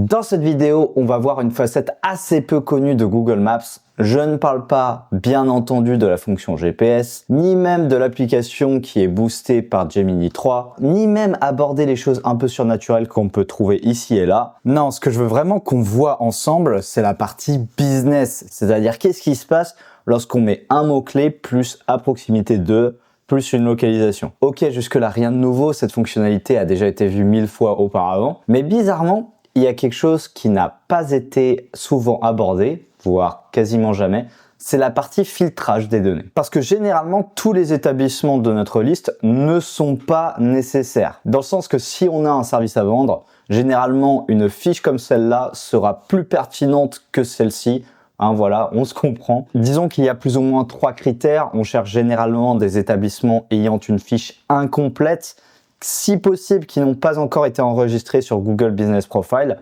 Dans cette vidéo, on va voir une facette assez peu connue de Google Maps. Je ne parle pas, bien entendu, de la fonction GPS, ni même de l'application qui est boostée par Gemini 3, ni même aborder les choses un peu surnaturelles qu'on peut trouver ici et là. Non, ce que je veux vraiment qu'on voit ensemble, c'est la partie business, c'est-à-dire qu'est-ce qui se passe lorsqu'on met un mot-clé plus à proximité de plus une localisation. Ok, jusque-là, rien de nouveau, cette fonctionnalité a déjà été vue 1000 fois auparavant, mais bizarrement, il y a quelque chose qui n'a pas été souvent abordé, voire quasiment jamais, c'est la partie filtrage des données. Parce que généralement, tous les établissements de notre liste ne sont pas nécessaires. Dans le sens que si on a un service à vendre, généralement, une fiche comme celle-là sera plus pertinente que celle-ci. Voilà, on se comprend. Disons qu'il y a plus ou moins 3 critères. On cherche généralement des établissements ayant une fiche incomplète, si possible qui n'ont pas encore été enregistrés sur Google Business Profile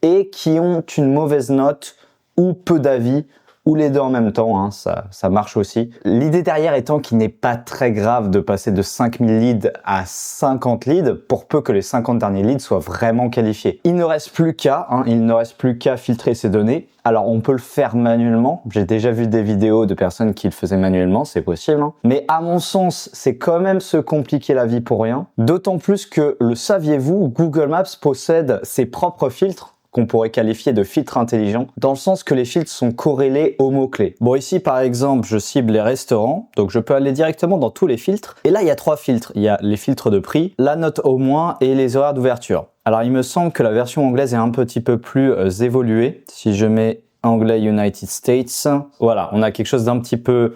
et qui ont une mauvaise note ou peu d'avis, ou les deux en même temps, ça marche aussi. L'idée derrière étant qu'il n'est pas très grave de passer de 5000 leads à 50 leads pour peu que les 50 derniers leads soient vraiment qualifiés. Il ne reste plus qu'à filtrer ces données. Alors on peut le faire manuellement, j'ai déjà vu des vidéos de personnes qui le faisaient manuellement, c'est possible. Mais à mon sens, c'est quand même se compliquer la vie pour rien. D'autant plus que, le saviez-vous, Google Maps possède ses propres filtres qu'on pourrait qualifier de filtres intelligents, dans le sens que les filtres sont corrélés aux mots-clés. Bon, ici, par exemple, je cible les restaurants, donc je peux aller directement dans tous les filtres. Et là, il y a 3 filtres. Il y a les filtres de prix, la note au moins et les horaires d'ouverture. Alors, il me semble que la version anglaise est un petit peu plus évoluée. Si je mets anglais United States, voilà, on a quelque chose d'un petit peu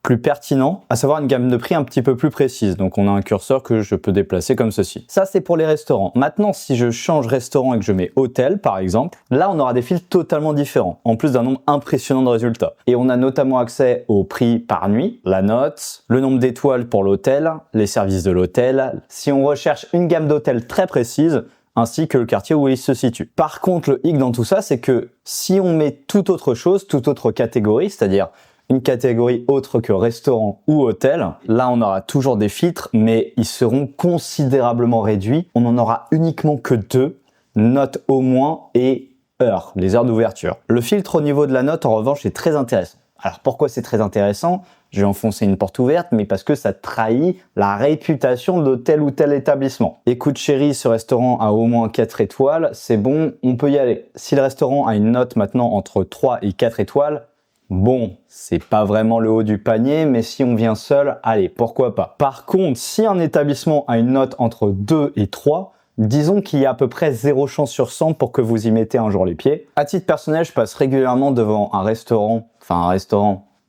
plus pertinent, à savoir une gamme de prix un petit peu plus précise. Donc on a un curseur que je peux déplacer comme ceci. Ça, c'est pour les restaurants. Maintenant, si je change restaurant et que je mets hôtel, par exemple, là, on aura des filtres totalement différents, en plus d'un nombre impressionnant de résultats. Et on a notamment accès au prix par nuit, la note, le nombre d'étoiles pour l'hôtel, les services de l'hôtel. Si on recherche une gamme d'hôtels très précise, ainsi que le quartier où il se situe. Par contre, le hic dans tout ça, c'est que si on met toute autre chose, toute autre catégorie, c'est-à-dire une catégorie autre que restaurant ou hôtel, là on aura toujours des filtres, mais ils seront considérablement réduits. On en aura uniquement que 2, note au moins et heure, les heures d'ouverture. Le filtre au niveau de la note, en revanche, est très intéressant. Alors pourquoi c'est très intéressant? Je vais enfoncer une porte ouverte, mais parce que ça trahit la réputation de tel ou tel établissement. Écoute chérie, ce restaurant a au moins 4 étoiles, c'est bon, on peut y aller. Si le restaurant a une note maintenant entre 3 et 4 étoiles, bon, c'est pas vraiment le haut du panier, mais si on vient seul, allez, pourquoi pas. Par contre, si un établissement a une note entre 2 et 3, disons qu'il y a à peu près 0 chance sur 100 pour que vous y mettez un jour les pieds. À titre personnel, je passe régulièrement devant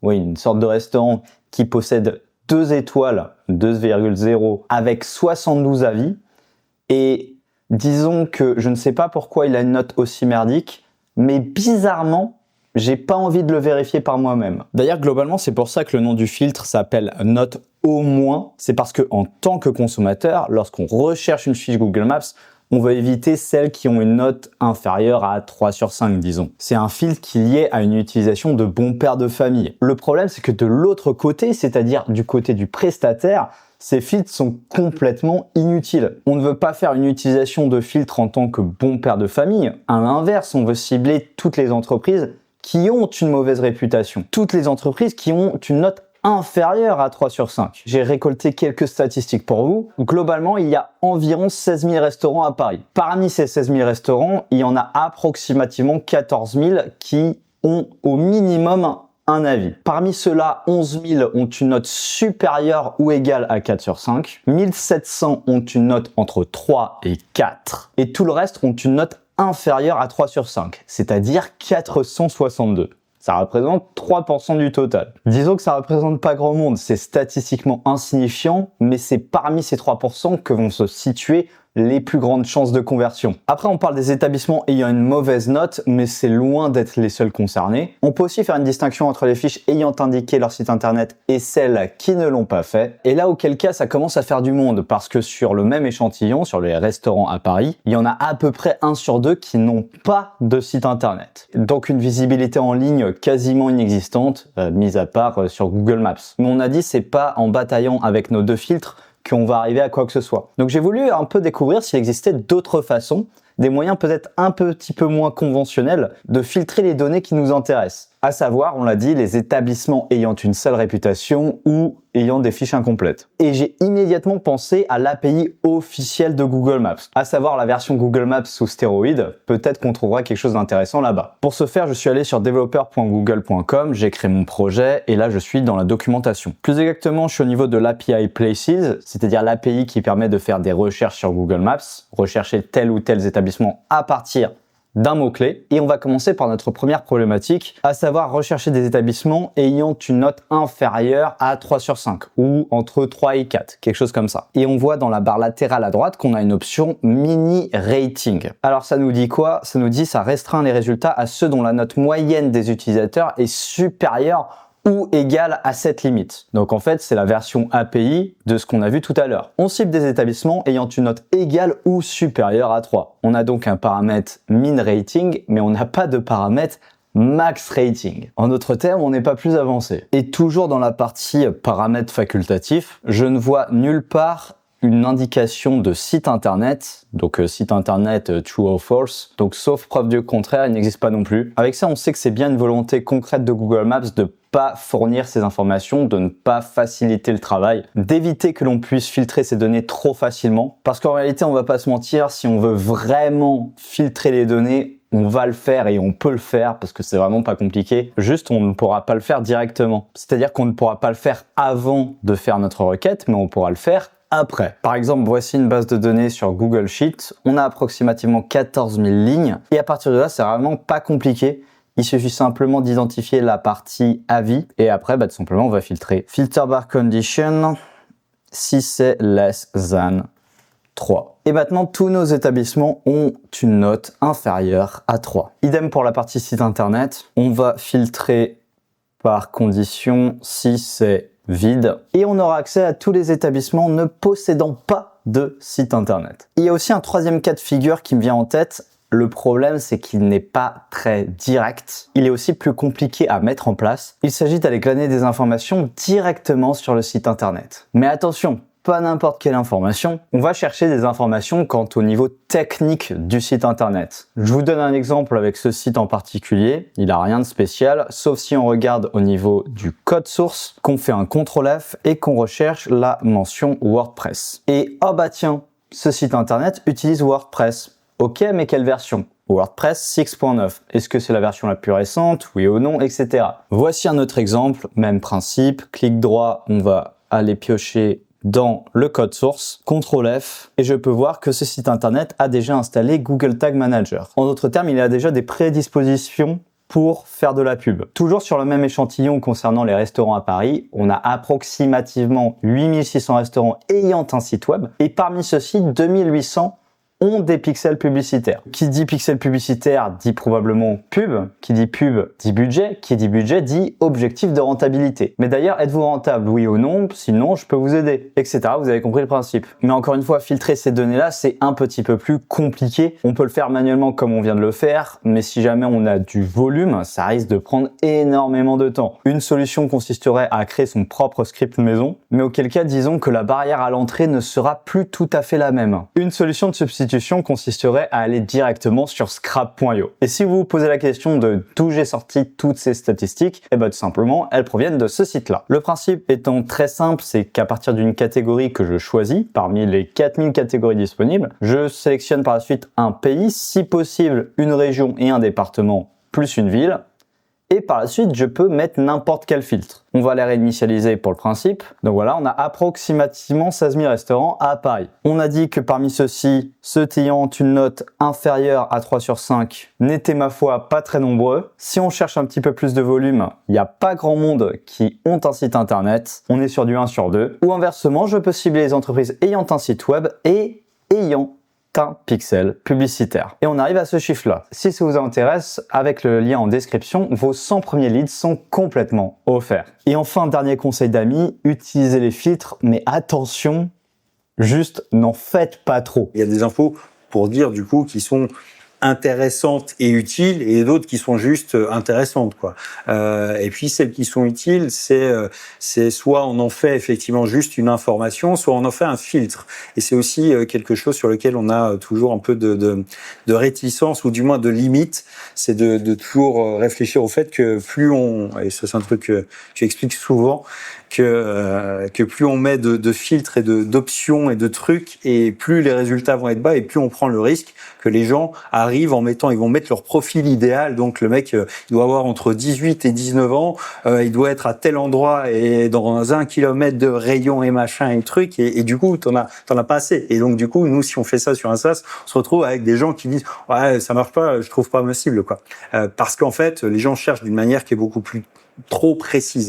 une sorte de restaurant qui possède 2 étoiles, 2,0, avec 72 avis. Et disons que je ne sais pas pourquoi il a une note aussi merdique, mais bizarrement, j'ai pas envie de le vérifier par moi-même. D'ailleurs, globalement, c'est pour ça que le nom du filtre s'appelle note au moins. C'est parce que, en tant que consommateur, lorsqu'on recherche une fiche Google Maps, on va éviter celles qui ont une note inférieure à 3 sur 5, disons. C'est un filtre qui est lié à une utilisation de bon père de famille. Le problème, c'est que de l'autre côté, c'est-à-dire du côté du prestataire, ces filtres sont complètement inutiles. On ne veut pas faire une utilisation de filtre en tant que bon père de famille. À l'inverse, on veut cibler toutes les entreprises qui ont une mauvaise réputation. Toutes les entreprises qui ont une note inférieure à 3 sur 5. J'ai récolté quelques statistiques pour vous. Globalement, il y a environ 16 000 restaurants à Paris. Parmi ces 16 000 restaurants, il y en a approximativement 14 000 qui ont au minimum un avis. Parmi ceux-là, 11 000 ont une note supérieure ou égale à 4 sur 5. 1700 ont une note entre 3 et 4. Et tout le reste ont une note inférieure à 3 sur 5, c'est-à-dire 462. Ça représente 3% du total. Disons que ça représente pas grand monde, c'est statistiquement insignifiant, mais c'est parmi ces 3% que vont se situer les plus grandes chances de conversion. Après, on parle des établissements ayant une mauvaise note, mais c'est loin d'être les seuls concernés. On peut aussi faire une distinction entre les fiches ayant indiqué leur site internet et celles qui ne l'ont pas fait. Et là, auquel cas, ça commence à faire du monde, parce que sur le même échantillon, sur les restaurants à Paris, il y en a à peu près 1 sur 2 qui n'ont pas de site internet. Donc une visibilité en ligne quasiment inexistante, mis à part sur Google Maps. Mais on a dit, c'est pas en bataillant avec nos 2 filtres qu'on va arriver à quoi que ce soit. Donc j'ai voulu un peu découvrir s'il existait d'autres façons des moyens peut-être un petit peu moins conventionnels de filtrer les données qui nous intéressent. À savoir, on l'a dit, les établissements ayant une sale réputation ou ayant des fiches incomplètes. Et j'ai immédiatement pensé à l'API officielle de Google Maps, à savoir la version Google Maps sous stéroïdes. Peut-être qu'on trouvera quelque chose d'intéressant là-bas. Pour ce faire, je suis allé sur developer.google.com, j'ai créé mon projet et là je suis dans la documentation. Plus exactement, je suis au niveau de l'API Places, c'est-à-dire l'API qui permet de faire des recherches sur Google Maps, rechercher tel ou tel établissement à partir d'un mot-clé. Et on va commencer par notre première problématique, à savoir rechercher des établissements ayant une note inférieure à 3 sur 5 ou entre 3 et 4, quelque chose comme ça. Et on voit dans la barre latérale à droite qu'on a une option mini rating. Alors ça nous dit quoi? Ça nous dit ça restreint les résultats à ceux dont la note moyenne des utilisateurs est supérieure ou égale à cette limite. Donc en fait, c'est la version API de ce qu'on a vu tout à l'heure. On cible des établissements ayant une note égale ou supérieure à 3. On a donc un paramètre min rating, mais on n'a pas de paramètre max rating. En d'autres termes, on n'est pas plus avancé. Et toujours dans la partie paramètres facultatifs, je ne vois nulle part une indication de site internet, donc site internet true or false, donc sauf preuve du contraire, il n'existe pas non plus. Avec ça, on sait que c'est bien une volonté concrète de Google Maps de pas fournir ces informations, de ne pas faciliter le travail, d'éviter que l'on puisse filtrer ces données trop facilement, parce qu'en réalité, on va pas se mentir, si on veut vraiment filtrer les données, on va le faire et on peut le faire parce que c'est vraiment pas compliqué. Juste, on ne pourra pas le faire directement. C'est-à-dire qu'on ne pourra pas le faire avant de faire notre requête, mais on pourra le faire après. Par exemple, voici une base de données sur Google Sheet. On a approximativement 14 000 lignes et à partir de là, c'est vraiment pas compliqué. Il suffit simplement d'identifier la partie avis et après, tout simplement, on va filtrer. Filter bar condition si c'est less than 3. Et maintenant, tous nos établissements ont une note inférieure à 3. Idem pour la partie site internet. On va filtrer par condition si c'est vide et on aura accès à tous les établissements ne possédant pas de site internet. Il y a aussi un troisième cas de figure qui me vient en tête. Le problème, c'est qu'il n'est pas très direct. Il est aussi plus compliqué à mettre en place. Il s'agit d'aller glaner des informations directement sur le site internet. Mais attention, pas n'importe quelle information. On va chercher des informations quant au niveau technique du site internet. Je vous donne un exemple avec ce site en particulier. Il n'a rien de spécial, sauf si on regarde au niveau du code source, qu'on fait un CTRL F et qu'on recherche la mention WordPress. Et oh bah tiens, ce site internet utilise WordPress. Ok, mais quelle version? WordPress 6.9. Est-ce que c'est la version la plus récente? Oui ou non, etc. Voici un autre exemple, même principe. Clic droit, on va aller piocher dans le code source, CTRL F, et je peux voir que ce site internet a déjà installé Google Tag Manager. En d'autres termes, il a déjà des prédispositions pour faire de la pub. Toujours sur le même échantillon concernant les restaurants à Paris, on a approximativement 8600 restaurants ayant un site web, et parmi ceux-ci, 2800 ont des pixels publicitaires. Qui dit pixels publicitaires dit probablement pub, qui dit pub dit budget, qui dit budget dit objectif de rentabilité. Mais d'ailleurs, êtes-vous rentable, oui ou non? Sinon, je peux vous aider, etc. Vous avez compris le principe. Mais encore une fois, filtrer ces données-là, c'est un petit peu plus compliqué. On peut le faire manuellement comme on vient de le faire, mais si jamais on a du volume, ça risque de prendre énormément de temps. Une solution consisterait à créer son propre script maison, mais auquel cas, disons que la barrière à l'entrée ne sera plus tout à fait la même. Une solution de substitution consisterait à aller directement sur scrap.io. Et si vous vous posez la question de d'où j'ai sorti toutes ces statistiques, tout simplement, elles proviennent de ce site-là. Le principe étant très simple, c'est qu'à partir d'une catégorie que je choisis, parmi les 4000 catégories disponibles, je sélectionne par la suite un pays, si possible une région et un département, plus une ville, et par la suite, je peux mettre n'importe quel filtre. On va les réinitialiser pour le principe. Donc voilà, on a approximativement 16 000 restaurants à Paris. On a dit que parmi ceux-ci, ceux ayant une note inférieure à 3 sur 5 n'étaient ma foi pas très nombreux. Si on cherche un petit peu plus de volume, il n'y a pas grand monde qui ont un site internet. On est sur du 1 sur 2. Ou inversement, je peux cibler les entreprises ayant un site web et ayant un pixel publicitaire. Et on arrive à ce chiffre-là. Si ça vous intéresse, avec le lien en description, vos 100 premiers leads sont complètement offerts. Et enfin, dernier conseil d'amis, utilisez les filtres, mais attention, juste n'en faites pas trop. Il y a des infos pour dire du coup qui sont intéressantes et utiles et d'autres qui sont juste intéressantes, quoi. Et puis celles qui sont utiles, c'est soit on en fait effectivement juste une information, soit on en fait un filtre. Et c'est aussi quelque chose sur lequel on a toujours un peu de réticence ou du moins de limite, c'est de toujours réfléchir au fait que plus on, et ça c'est un truc que tu expliques souvent, que plus on met de filtres et d'options et de trucs, et plus les résultats vont être bas, et plus on prend le risque que les gens arrivent ils vont mettre leur profil idéal. Donc le mec, il doit avoir entre 18 et 19 ans, il doit être à tel endroit et dans 1 kilomètre de rayon et machin et truc, et du coup t'en as pas assez. Et donc du coup, nous, si on fait ça sur un SaaS, on se retrouve avec des gens qui disent ouais, ça marche pas, je trouve pas ma cible, quoi. Parce qu'en fait, les gens cherchent d'une manière qui est beaucoup plus trop précise.